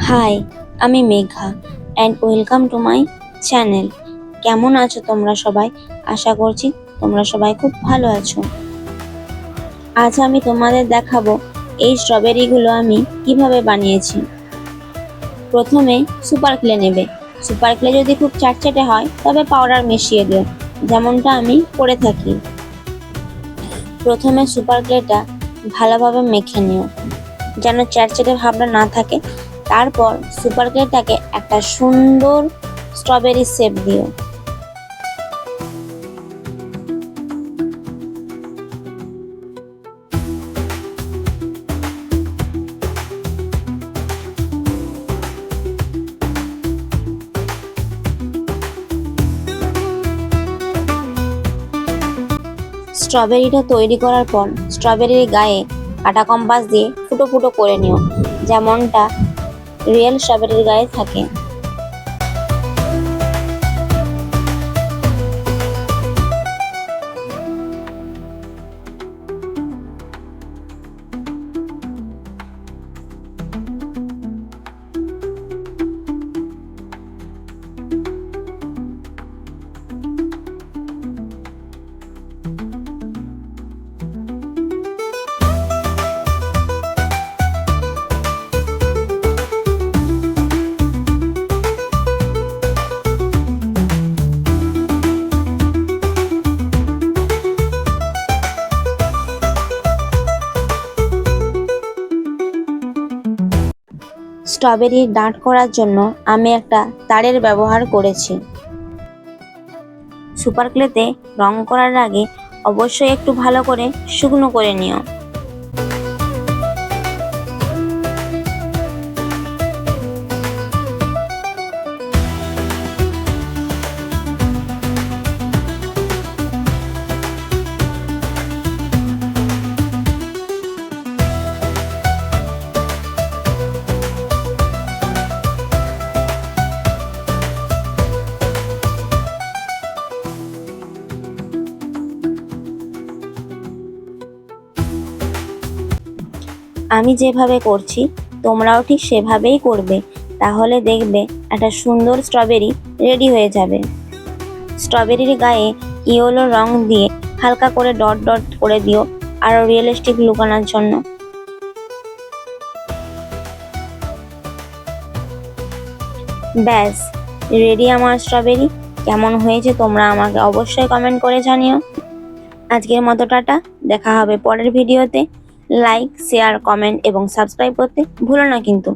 High, আমি Megha and welcome to my channel. কেমন আছো তোমরা সবাই? আশা করছি তোমরা সবাই খুব ভালো আছো। আজ আমি তোমাদের দেখাবো এই স্ট্রবেরিগুলো আমি কিভাবে বানিয়েছি। প্রথমে সুপার ক্লে নেবে। সুপার ক্লে যদি খুব চাটচাটে হয় তবে পাউডার মিশিয়ে দিও, যেমনটা আমি করে থাকি। প্রথমে সুপার ক্লেটা ভালোভাবে মেখে নিও, যেন চ্যাটচ্যাটে ভাবটা না থাকে। তারপর সুপার ক্লেটাকে একটা সুন্দর স্ট্রবেরি শেপ দিও। স্ট্রবেরিটা তৈরি করার পর স্ট্রবেরির গায়ে কাঁটা কম্পাস দিয়ে ফুটো ফুটো করে নিও, যেমনটা রিয়েল স্ট্রবেরির গায়ে থাকে। স্ট্রবেরি ডাঁট করার জন্য আমি একটা তারের ব্যবহার করেছি। সুপার ক্লেতে রং করার আগে অবশ্যই একটু ভালো করে শুকনো করে নিও। আমি যেভাবে করছি তোমরাও ঠিক সেভাবেই করবে, তাহলে দেখবে একটা সুন্দর স্ট্রবেরি রেডি হয়ে যাবে। স্ট্রবেরির গায়ে ইয়েলো রং দিয়ে হালকা করে ডট ডট করে দিও, আরো রিয়েলিস্টিক লুক আনার জন্য। ব্যাস রেডি আমার স্ট্রবেরি। কেমন হয়েছে তোমরা আমাকে অবশ্যই কমেন্ট করে জানিও। আজকের মতো টাটা, দেখা হবে পরের ভিডিওতে। লাইক, শেয়ার, কমেন্ট এবং সাবস্ক্রাইব করতে ভুলো না কিন্তু।